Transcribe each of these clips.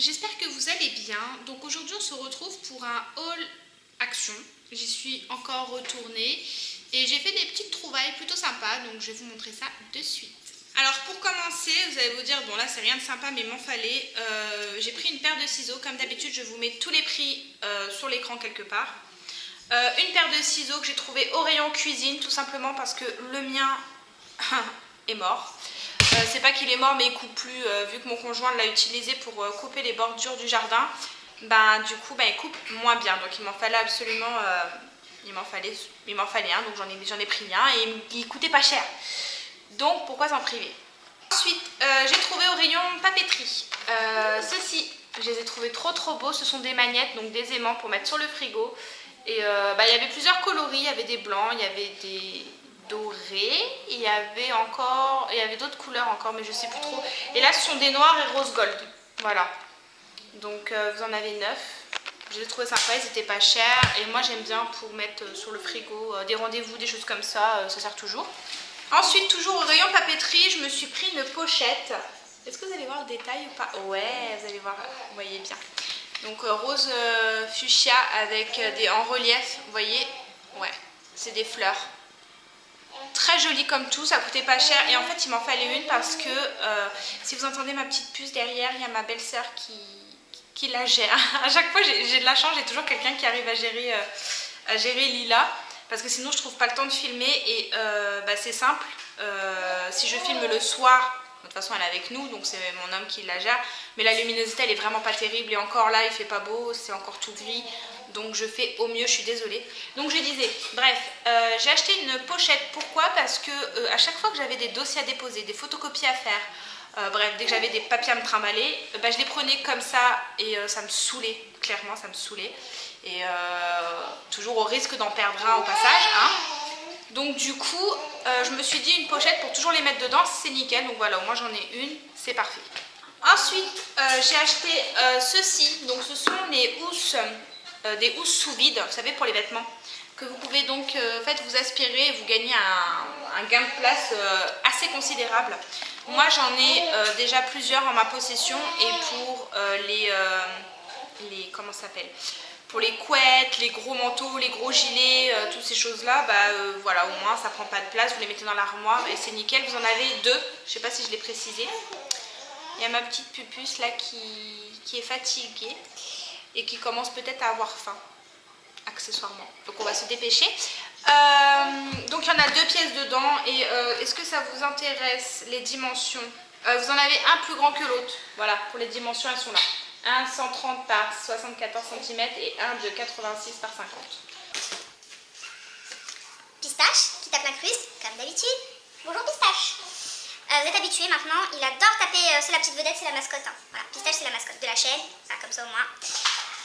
j'espère que vous allez bien. Donc aujourd'hui on se retrouve pour un haul action. J'y suis encore retournée et j'ai fait des petites trouvailles plutôt sympas, donc je vais vous montrer ça de suite. Alors pour commencer, vous allez vous dire, bon là c'est rien de sympa mais il m'en fallait. J'ai pris une paire de ciseaux, comme d'habitude je vous mets tous les prix sur l'écran quelque part. Une paire de ciseaux que j'ai trouvé au rayon cuisine, tout simplement parce que le mien est mort. C'est pas qu'il est mort mais il coupe plus, vu que mon conjoint l'a utilisé pour couper les bordures du jardin. Du coup il coupe moins bien, donc il m'en fallait absolument, il m'en fallait un, donc j'en ai pris un et il coûtait pas cher, donc pourquoi s'en priver. Ensuite j'ai trouvé au rayon papeterie, ceux-ci je les ai trouvés trop beaux, ce sont des magnettes, donc des aimants pour mettre sur le frigo. Et il y avait plusieurs coloris, il y avait des blancs, il y avait des dorés, il y avait d'autres couleurs encore mais je sais plus trop. Et là ce sont des noirs et rose gold, voilà. Donc vous en avez 9. Je les ai trouvés sympas, ils étaient pas chers et moi j'aime bien pour mettre sur le frigo des rendez-vous, des choses comme ça, ça sert toujours. Ensuite toujours au rayon papeterie, je me suis pris une pochette. Est-ce que vous allez voir le détail ou pas? Ouais, vous allez voir, vous voyez bien. Donc rose fuchsia avec en relief, vous voyez, ouais, c'est des fleurs. Très joli comme tout, ça coûtait pas cher et en fait il m'en fallait une parce que si vous entendez ma petite puce derrière, il y a ma belle-sœur qui la gère. À chaque fois j'ai de la chance, j'ai toujours quelqu'un qui arrive à gérer Lila parce que sinon je trouve pas le temps de filmer et c'est simple, si je filme le soir, de toute façon elle est avec nous donc c'est mon homme qui la gère, mais la luminosité elle est vraiment pas terrible et encore là il fait pas beau, c'est encore tout gris. Donc je fais au mieux, je suis désolée. Donc je disais, bref, j'ai acheté une pochette. Pourquoi? Parce que à chaque fois que j'avais des dossiers à déposer, des photocopies à faire, bref, dès que j'avais des papiers à me trimballer, je les prenais comme ça et ça me saoulait, clairement ça me saoulait. Et toujours au risque d'en perdre un au passage. Hein. Donc du coup, je me suis dit une pochette pour toujours les mettre dedans, c'est nickel. Donc voilà, au moins j'en ai une, c'est parfait. Ensuite, j'ai acheté ceci. Donc ce sont les housses. Des housses sous vide, vous savez, pour les vêtements, que vous pouvez donc vous aspirer et vous gagnez un gain de place assez considérable. Moi j'en ai déjà plusieurs en ma possession et pour comment ça s'appelle, pour les couettes, les gros manteaux, les gros gilets, toutes ces choses là, voilà, au moins ça prend pas de place, vous les mettez dans l'armoire et c'est nickel. Vous en avez deux, je sais pas si je l'ai précisé. Il y a ma petite pupuce là qui est fatiguée et qui commence peut-être à avoir faim, accessoirement. Donc on va se dépêcher. Donc il y en a 2 pièces dedans. Et est-ce que ça vous intéresse les dimensions? Vous en avez un plus grand que l'autre. Voilà, pour les dimensions, elles sont là. Un 130 par 74 cm et un de 86 par 50. Pistache, qui tape l'incruste, comme d'habitude. Bonjour Pistache. Vous êtes habitués maintenant, il adore taper, c'est la petite vedette, c'est la mascotte. Hein. Voilà, Pistache c'est la mascotte de la chaîne, voilà, comme ça au moins.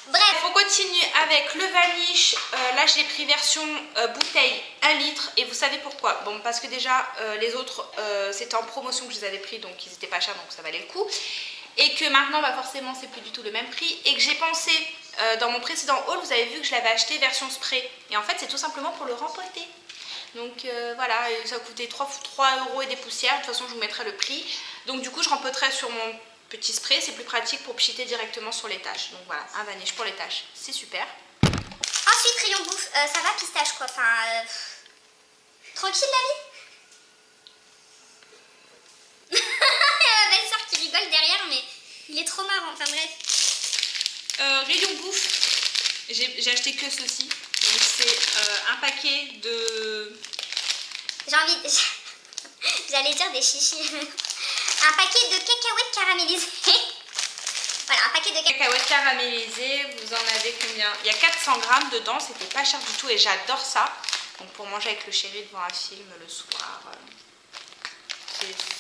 Bref, on continue avec le vanish. Là j'ai pris version bouteille 1 litre et vous savez pourquoi? Bon, parce que déjà les autres c'était en promotion que je les avais pris, donc ils étaient pas chers, donc ça valait le coup. Et que maintenant forcément c'est plus du tout le même prix et que j'ai pensé dans mon précédent haul, vous avez vu que je l'avais acheté version spray et en fait c'est tout simplement pour le rempoter. Donc voilà, ça coûtait 3 € et des poussières. De toute façon je vous mettrai le prix. Donc du coup je rempoterai sur mon petit spray, c'est plus pratique pour pchiter directement sur les taches. Donc voilà, un vanish pour les taches, c'est super. Ensuite rayon bouffe, ça va Pistache quoi, enfin tranquille la vie. Ma belle-sœur qui rigole derrière mais il est trop marrant, enfin bref. Rayon bouffe, j'ai acheté que ceci. Donc c'est un paquet de... J'ai envie... J'allais dire des chichis. Un paquet de cacahuètes caramélisées. Voilà, un paquet de cacahuètes caramélisées. Vous en avez combien? Il y a 400 grammes dedans, c'était pas cher du tout et j'adore ça. Donc pour manger avec le chéri devant un film le soir,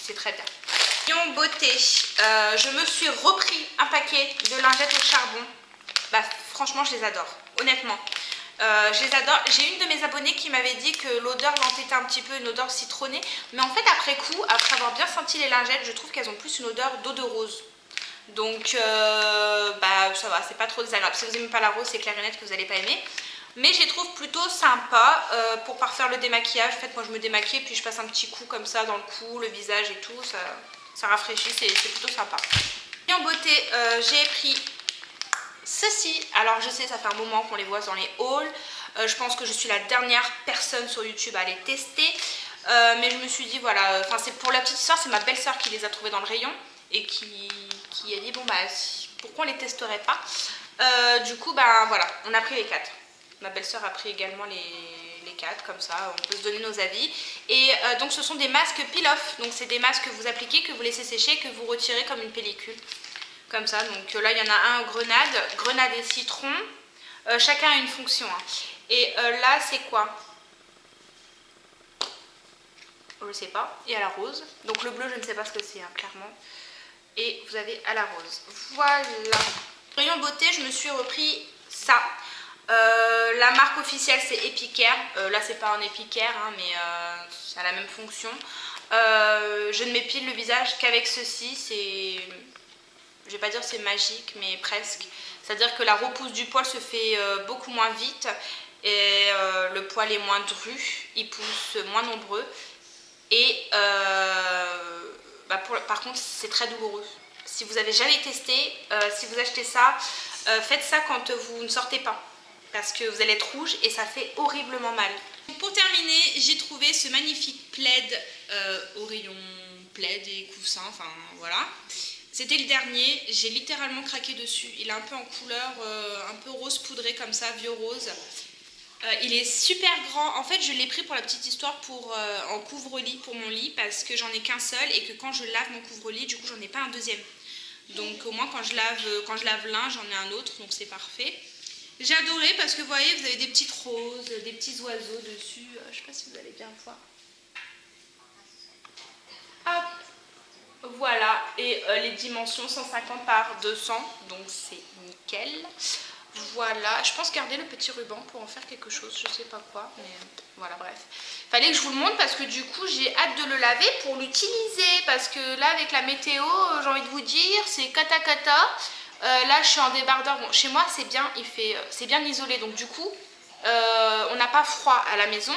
c'est très bien. Rayon beauté, je me suis repris un paquet de lingettes au charbon. Franchement je les adore, honnêtement. Je les adore. J'ai une de mes abonnées qui m'avait dit que l'odeur l'entêtait un petit peu, une odeur citronnée. Mais en fait après coup, après avoir bien senti les lingettes, je trouve qu'elles ont plus une odeur d'eau de rose. Donc ça va, c'est pas trop désagréable. Si vous n'aimez pas la rose, c'est clair et net que vous n'allez pas aimer. Mais je les trouve plutôt sympas pour parfaire le démaquillage. En fait moi je me démaquille puis je passe un petit coup comme ça dans le cou, le visage et tout. Ça rafraîchit, c'est plutôt sympa. Et en beauté, j'ai pris ceci. Alors je sais, ça fait un moment qu'on les voit dans les hauls. Je pense que je suis la dernière personne sur YouTube à les tester. Mais je me suis dit, voilà, enfin c'est pour la petite histoire, c'est ma belle-sœur qui les a trouvés dans le rayon. Et qui a dit, bon bah, pourquoi on les testerait pas. Du coup, ben voilà, on a pris les 4. Ma belle-sœur a pris également les 4, comme ça, on peut se donner nos avis. Et donc ce sont des masques peel-off. Donc c'est des masques que vous appliquez, que vous laissez sécher, que vous retirez comme une pellicule. Comme ça, donc là il y en a un grenade et citron. Chacun a une fonction. Hein. Et là c'est quoi? Je ne sais pas. Et à la rose. Donc le bleu je ne sais pas ce que c'est, hein, clairement. Et vous avez à la rose. Voilà. Rayon beauté, je me suis repris ça. La marque officielle c'est Epicare. Là c'est pas un Epicare, hein, mais ça a la même fonction. Je ne m'épile le visage qu'avec ceci. C'est... Je vais pas dire c'est magique, mais presque. C'est-à-dire que la repousse du poil se fait beaucoup moins vite. Et le poil est moins dru. Il pousse moins nombreux. Et par contre c'est très douloureux. Si vous avez jamais testé, si vous achetez ça, faites ça quand vous ne sortez pas. Parce que vous allez être rouge et ça fait horriblement mal. Pour terminer, j'ai trouvé ce magnifique plaid au rayon plaid et coussin, enfin voilà. C'était le dernier, j'ai littéralement craqué dessus. Il est un peu en couleur, un peu rose poudré comme ça, vieux rose. Il est super grand. En fait, je l'ai pris pour la petite histoire en couvre-lit pour mon lit parce que j'en ai qu'un seul et que quand je lave mon couvre-lit, du coup, j'en ai pas un deuxième. Donc au moins quand je lave l'un, j'en ai un autre, donc c'est parfait. J'ai adoré parce que vous voyez, vous avez des petites roses, des petits oiseaux dessus. Je sais pas si vous allez bien voir. Hop, voilà. Et les dimensions 150 par 200, donc c'est nickel. Voilà, je pense garder le petit ruban pour en faire quelque chose, je sais pas quoi, mais voilà, bref. Fallait que je vous le montre parce que du coup j'ai hâte de le laver pour l'utiliser, parce que là avec la météo, j'ai envie de vous dire, c'est cata cata. Là je suis en débardeur, bon chez moi c'est bien, c'est bien isolé, donc du coup on n'a pas froid à la maison.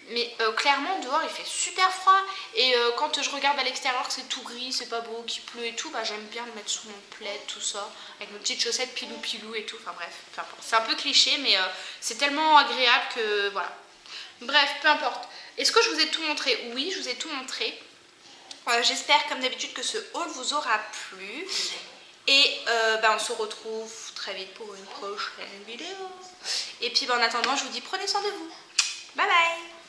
Mais clairement dehors il fait super froid et quand je regarde à l'extérieur que c'est tout gris, c'est pas beau, qu'il pleut et tout, bah j'aime bien le mettre sous mon plaid, tout ça, avec mes petites chaussettes pilou pilou et tout, enfin bref, c'est un peu cliché mais c'est tellement agréable que voilà. Bref, peu importe. Est-ce que je vous ai tout montré? Oui, je vous ai tout montré. J'espère comme d'habitude que ce haul vous aura plu et on se retrouve très vite pour une prochaine vidéo. Et puis en attendant je vous dis prenez soin de vous. Bye bye.